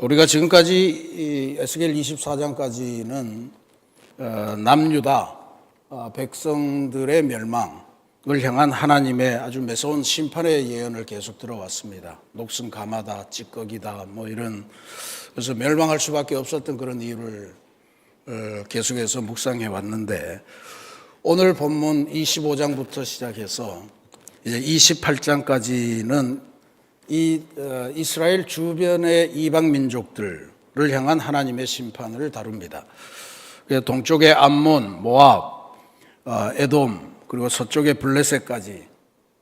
우리가 지금까지 이 에스겔 24장까지는 남유다 백성들의 멸망을 향한 하나님의 아주 매서운 심판의 예언을 계속 들어왔습니다. 녹슨 가마다, 찌꺼기다, 이런, 그래서 멸망할 수밖에 없었던 그런 이유를 계속해서 묵상해 왔는데, 오늘 본문 25장부터 시작해서 이제 28장까지는 이 이스라엘 주변의 이방 민족들을 향한 하나님의 심판을 다룹니다. 동쪽의 암몬, 모압, 에돔, 그리고 서쪽의 블레셋까지,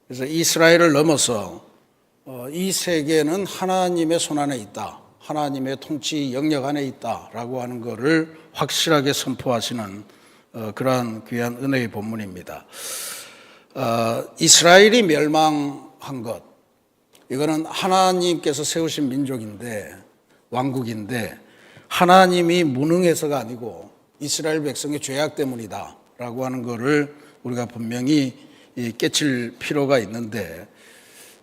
그래서 이스라엘을 넘어서 이 세계는 하나님의 손안에 있다, 하나님의 통치 영역 안에 있다라고 하는 것을 확실하게 선포하시는 그러한 귀한 은혜의 본문입니다. 이스라엘이 멸망한 것, 이거는 하나님께서 세우신 민족인데, 왕국인데, 하나님이 무능해서가 아니고 이스라엘 백성의 죄악 때문이다 라고 하는 것을 우리가 분명히 깨칠 필요가 있는데,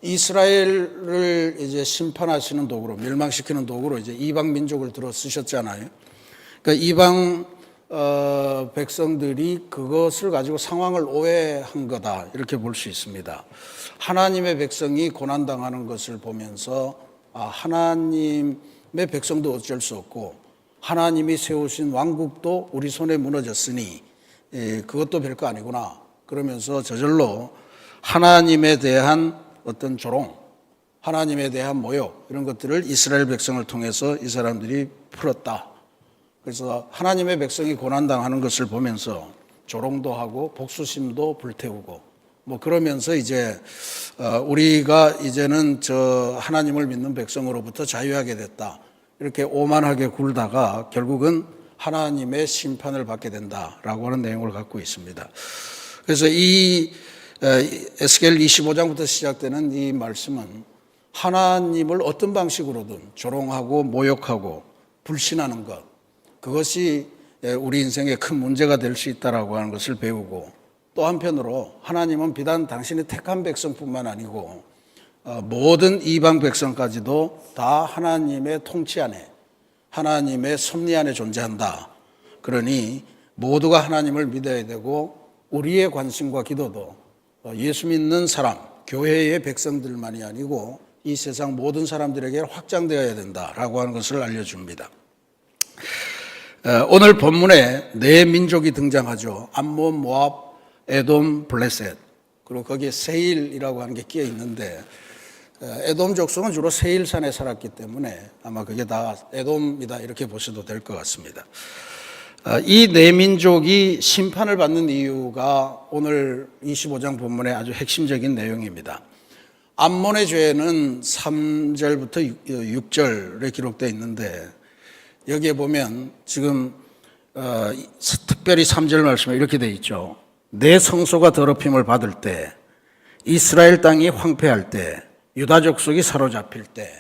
이스라엘을 이제 심판하시는 도구로, 멸망시키는 도구로 이제 이방 민족을 들어 쓰셨잖아요. 그러니까 이방 백성들이 그것을 가지고 상황을 오해한 거다, 이렇게 볼 수 있습니다. 하나님의 백성이 고난당하는 것을 보면서 하나님의 백성도 어쩔 수 없고 하나님이 세우신 왕국도 우리 손에 무너졌으니 그것도 별거 아니구나, 그러면서 저절로 하나님에 대한 어떤 조롱, 하나님에 대한 모욕, 이런 것들을 이스라엘 백성을 통해서 이 사람들이 풀었다. 그래서 하나님의 백성이 고난당하는 것을 보면서 조롱도 하고 복수심도 불태우고 그러면서 이제 우리가 이제는 저 하나님을 믿는 백성으로부터 자유하게 됐다, 이렇게 오만하게 굴다가 결국은 하나님의 심판을 받게 된다라고 하는 내용을 갖고 있습니다. 그래서 이 에스겔 25장부터 시작되는 이 말씀은 하나님을 어떤 방식으로든 조롱하고 모욕하고 불신하는 것, 그것이 우리 인생에 큰 문제가 될 수 있다라고 하는 것을 배우고, 또 한편으로 하나님은 비단 당신의 택한 백성뿐만 아니고 모든 이방 백성까지도 다 하나님의 통치 안에, 하나님의 섭리 안에 존재한다. 그러니 모두가 하나님을 믿어야 되고, 우리의 관심과 기도도 예수 믿는 사람, 교회의 백성들만이 아니고 이 세상 모든 사람들에게 확장되어야 된다라고 하는 것을 알려줍니다. 오늘 본문에 네 민족이 등장하죠. 암몬, 모압, 에돔, 블레셋, 그리고 거기에 세일이라고 하는 게 끼어 있는데, 에돔 족속은 주로 세일산에 살았기 때문에 아마 그게 다 에돔이다, 이렇게 보셔도 될 것 같습니다. 이 네 민족이 심판을 받는 이유가 오늘 25장 본문의 아주 핵심적인 내용입니다. 암몬의 죄는 3절부터 6절에 기록되어 있는데, 여기에 보면 지금 특별히 3절 말씀에 이렇게 되어 있죠. 내 성소가 더럽힘을 받을 때, 이스라엘 땅이 황폐할 때, 유다 족속이 사로잡힐 때,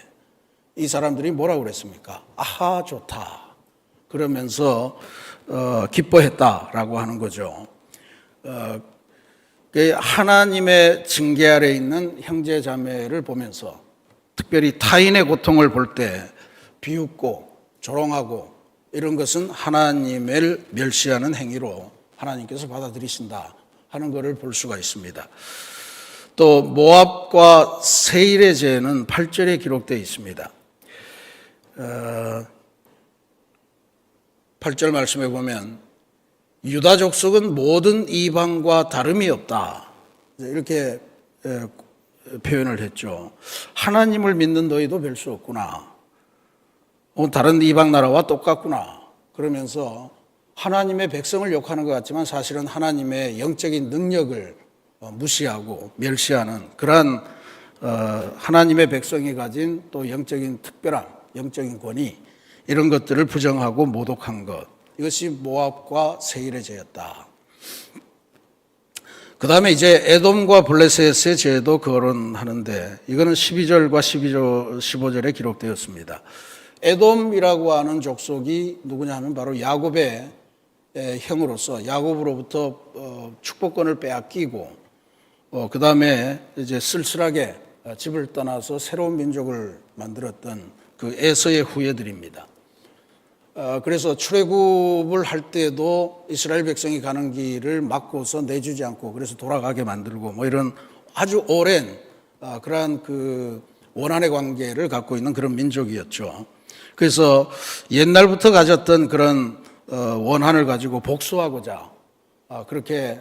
이 사람들이 뭐라고 그랬습니까? 아하, 좋다, 그러면서 기뻐했다라고 하는 거죠. 하나님의 징계 아래 있는 형제 자매를 보면서, 특별히 타인의 고통을 볼 때 비웃고 조롱하고, 이런 것은 하나님을 멸시하는 행위로 하나님께서 받아들이신다 하는 것을 볼 수가 있습니다. 또 모압과 세일의 죄는 8절에 기록되어 있습니다. 8절 말씀에 보면 유다 족속은 모든 이방과 다름이 없다, 이렇게 표현을 했죠. 하나님을 믿는 너희도 별 수 없구나, 다른 이방 나라와 똑같구나, 그러면서 하나님의 백성을 욕하는 것 같지만 사실은 하나님의 영적인 능력을 무시하고 멸시하는 그러한 하나님의 백성이 가진 또 영적인 특별함, 영적인 권위, 이런 것들을 부정하고 모독한 것, 이것이 모압과 세일의 죄였다. 그 다음에 이제 에돔과 블레셋의 죄도 거론하는데, 이거는 12절과 15절에 기록되었습니다. 에돔이라고 하는 족속이 누구냐 하면 바로 야곱의 형으로서 야곱으로부터 축복권을 빼앗기고, 그 다음에 이제 쓸쓸하게 집을 떠나서 새로운 민족을 만들었던 그 에서의 후예들입니다. 그래서 출애굽을 할 때도 이스라엘 백성이 가는 길을 막고서 내주지 않고 그래서 돌아가게 만들고 뭐 이런 아주 오랜 그러한 그 원한의 관계를 갖고 있는 그런 민족이었죠. 그래서 옛날부터 가졌던 그런 원한을 가지고 복수하고자 그렇게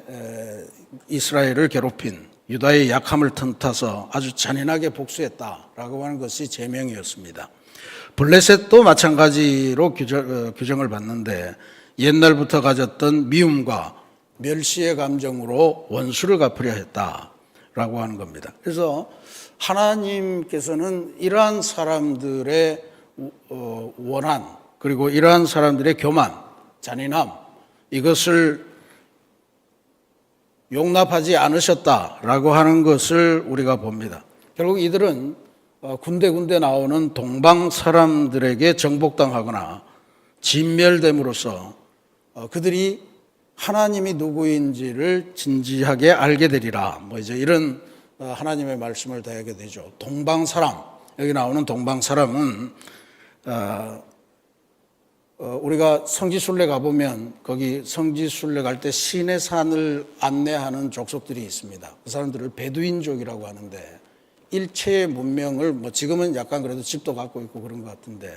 이스라엘을 괴롭힌 유다의 약함을 틈타서 아주 잔인하게 복수했다라고 하는 것이 제명이었습니다. 블레셋도 마찬가지로 규정을 받는데 옛날부터 가졌던 미움과 멸시의 감정으로 원수를 갚으려 했다라고 하는 겁니다. 그래서 하나님께서는 이러한 사람들의 원한 그리고 이러한 사람들의 교만, 잔인함 이것을 용납하지 않으셨다라고 하는 것을 우리가 봅니다. 결국 이들은 군데군데 나오는 동방 사람들에게 정복당하거나 진멸됨으로써 그들이 하나님이 누구인지를 진지하게 알게 되리라. 뭐 이제 이런 하나님의 말씀을 대하게 되죠. 동방 사람, 여기 나오는 동방 사람은 우리가 성지순례 가보면 거기 성지순례 갈 때 시내 산을 안내하는 족속들이 있습니다. 그 사람들을 베두인족이라고 하는데 일체의 문명을 뭐 지금은 약간 그래도 집도 갖고 있고 그런 것 같은데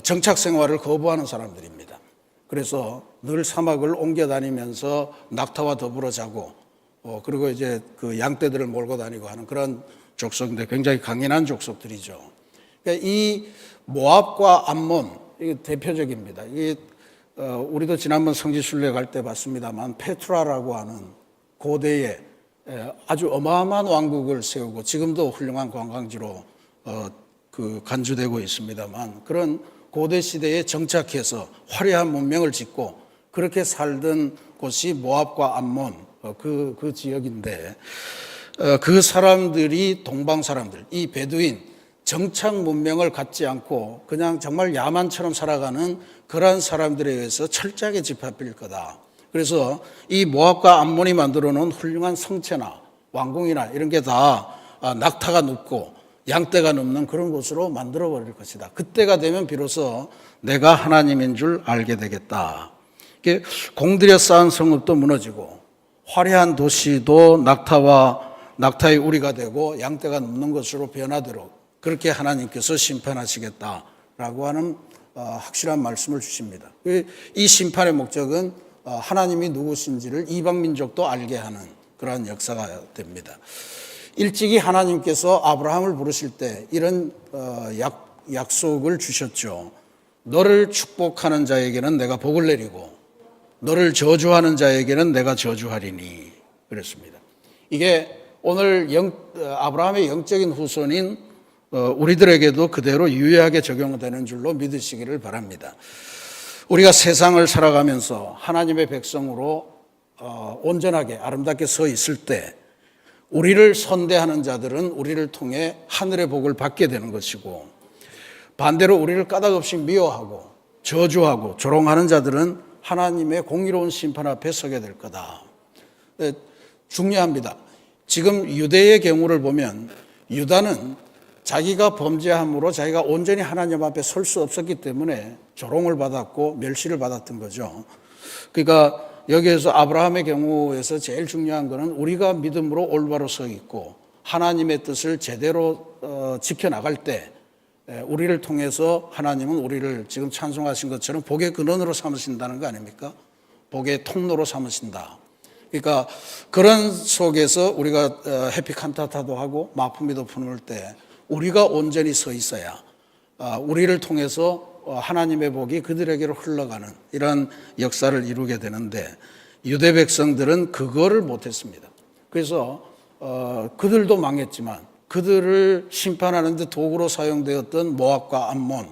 정착 생활을 거부하는 사람들입니다. 그래서 늘 사막을 옮겨 다니면서 낙타와 더불어 자고 그리고 이제 그 양떼들을 몰고 다니고 하는 그런 족속인데 굉장히 강인한 족속들이죠. 그러니까 이 모압과 암몬 이게 대표적입니다. 이게 우리도 지난번 성지순례 갈 때 봤습니다만 페트라라고 하는 고대의 아주 어마어마한 왕국을 세우고 지금도 훌륭한 관광지로 그 간주되고 있습니다만 그런 고대 시대에 정착해서 화려한 문명을 짓고 그렇게 살던 곳이 모압과 암몬 그 지역인데 그 사람들이 동방 사람들, 이 베두인 정착 문명을 갖지 않고 그냥 정말 야만처럼 살아가는 그러한 사람들에 의해서 철저하게 짓밟힐 거다. 그래서 이 모압과 암몬이 만들어 놓은 훌륭한 성체나 왕궁이나 이런 게 다 낙타가 눕고 양떼가 눕는 그런 곳으로 만들어 버릴 것이다. 그때가 되면 비로소 내가 하나님인 줄 알게 되겠다. 공들여 쌓은 성읍도 무너지고 화려한 도시도 낙타의 우리가 되고 양떼가 눕는 것으로 변화되도록 그렇게 하나님께서 심판하시겠다라고 하는 확실한 말씀을 주십니다. 이 심판의 목적은 하나님이 누구신지를 이방 민족도 알게 하는 그러한 역사가 됩니다. 일찍이 하나님께서 아브라함을 부르실 때 이런 약속을 주셨죠. 너를 축복하는 자에게는 내가 복을 내리고 너를 저주하는 자에게는 내가 저주하리니 그랬습니다. 이게 오늘 아브라함의 영적인 후손인 우리들에게도 그대로 유효하게 적용되는 줄로 믿으시기를 바랍니다. 우리가 세상을 살아가면서 하나님의 백성으로 온전하게 아름답게 서 있을 때 우리를 선대하는 자들은 우리를 통해 하늘의 복을 받게 되는 것이고 반대로 우리를 까닭없이 미워하고 저주하고 조롱하는 자들은 하나님의 공의로운 심판 앞에 서게 될 거다. 중요합니다. 지금 유대의 경우를 보면 유다는 자기가 범죄함으로 자기가 온전히 하나님 앞에 설 수 없었기 때문에 조롱을 받았고 멸시를 받았던 거죠. 그러니까 여기에서 아브라함의 경우에서 제일 중요한 것은 우리가 믿음으로 올바로 서 있고 하나님의 뜻을 제대로 지켜나갈 때 우리를 통해서 하나님은 우리를 지금 찬송하신 것처럼 복의 근원으로 삼으신다는 거 아닙니까? 복의 통로로 삼으신다. 그러니까 그런 속에서 우리가 해피칸타타도 하고 마품이도 품을 때 우리가 온전히 서 있어야 우리를 통해서 하나님의 복이 그들에게로 흘러가는 이런 역사를 이루게 되는데 유대 백성들은 그거를 못했습니다. 그래서 그들도 망했지만 그들을 심판하는 데 도구로 사용되었던 모압과 암몬,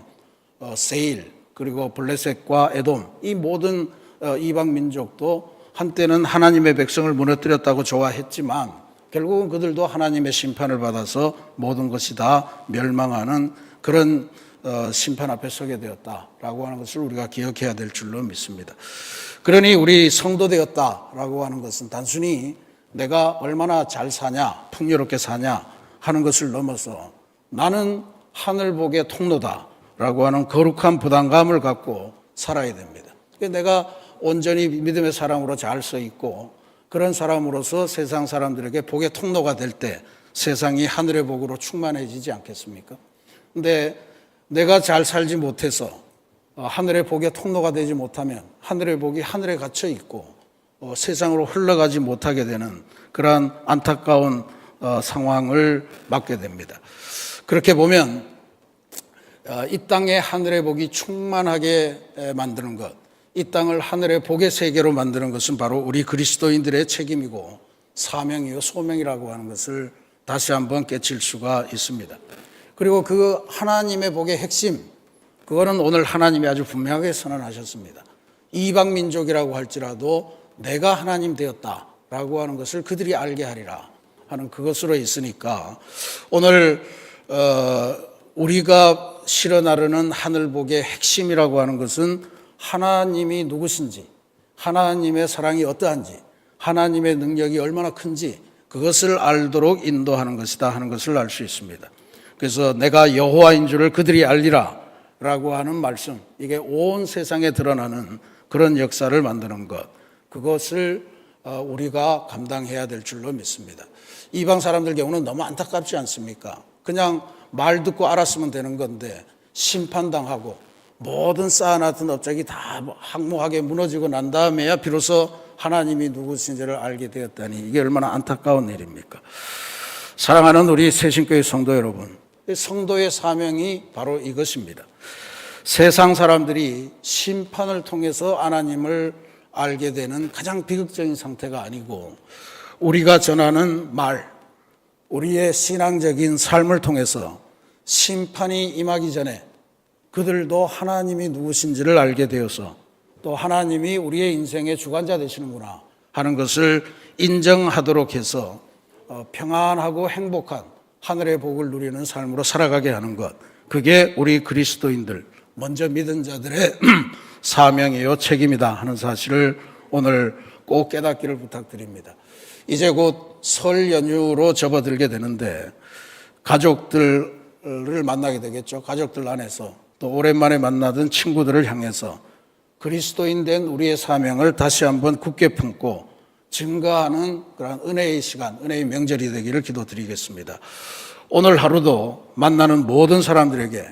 세일 그리고 블레셋과 에돔 이 모든 이방 민족도 한때는 하나님의 백성을 무너뜨렸다고 좋아했지만 결국은 그들도 하나님의 심판을 받아서 모든 것이 다 멸망하는 그런 심판 앞에 서게 되었다라고 하는 것을 우리가 기억해야 될 줄로 믿습니다. 그러니 우리 성도 되었다라고 하는 것은 단순히 내가 얼마나 잘 사냐, 풍요롭게 사냐 하는 것을 넘어서 나는 하늘복의 통로다라고 하는 거룩한 부담감을 갖고 살아야 됩니다. 내가 온전히 믿음의 사람으로 잘 서 있고 그런 사람으로서 세상 사람들에게 복의 통로가 될 때 세상이 하늘의 복으로 충만해지지 않겠습니까? 근데 내가 잘 살지 못해서 하늘의 복의 통로가 되지 못하면 하늘의 복이 하늘에 갇혀 있고 세상으로 흘러가지 못하게 되는 그러한 안타까운 상황을 맞게 됩니다. 그렇게 보면 이 땅에 하늘의 복이 충만하게 만드는 것, 이 땅을 하늘의 복의 세계로 만드는 것은 바로 우리 그리스도인들의 책임이고 사명이요 소명이라고 하는 것을 다시 한번 깨칠 수가 있습니다. 그리고 그 하나님의 복의 핵심, 그거는 오늘 하나님이 아주 분명하게 선언하셨습니다. 이방 민족이라고 할지라도 내가 하나님 되었다라고 하는 것을 그들이 알게 하리라 하는 그것으로 있으니까 오늘 우리가 실어 나르는 하늘복의 핵심이라고 하는 것은 하나님이 누구신지, 하나님의 사랑이 어떠한지, 하나님의 능력이 얼마나 큰지 그것을 알도록 인도하는 것이다 하는 것을 알 수 있습니다. 그래서 내가 여호와인 줄을 그들이 알리라 라고 하는 말씀, 이게 온 세상에 드러나는 그런 역사를 만드는 것, 그것을 우리가 감당해야 될 줄로 믿습니다. 이방 사람들 경우는 너무 안타깝지 않습니까? 그냥 말 듣고 알았으면 되는 건데 심판당하고 모든 쌓아놨던 업적이 다 항목하게 무너지고 난 다음에야 비로소 하나님이 누구신지를 알게 되었다니 이게 얼마나 안타까운 일입니까? 사랑하는 우리 새신교회 성도 여러분, 성도의 사명이 바로 이것입니다. 세상 사람들이 심판을 통해서 하나님을 알게 되는 가장 비극적인 상태가 아니고 우리가 전하는 말, 우리의 신앙적인 삶을 통해서 심판이 임하기 전에 그들도 하나님이 누구신지를 알게 되어서 또 하나님이 우리의 인생의 주관자 되시는구나 하는 것을 인정하도록 해서 평안하고 행복한 하늘의 복을 누리는 삶으로 살아가게 하는 것, 그게 우리 그리스도인들, 먼저 믿은 자들의 사명이요 책임이다 하는 사실을 오늘 꼭 깨닫기를 부탁드립니다. 이제 곧 설 연휴로 접어들게 되는데 가족들을 만나게 되겠죠. 가족들 안에서 또 오랜만에 만나던 친구들을 향해서 그리스도인 된 우리의 사명을 다시 한번 굳게 품고 증거하는 그런 은혜의 시간, 은혜의 명절이 되기를 기도드리겠습니다. 오늘 하루도 만나는 모든 사람들에게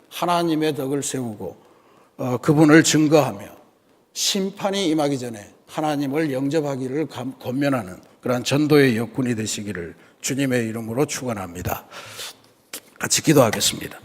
하나님의 덕을 세우고 그분을 증거하며 심판이 임하기 전에 하나님을 영접하기를 권면하는 그러한 전도의 역군이 되시기를 주님의 이름으로 축원합니다. 같이 기도하겠습니다.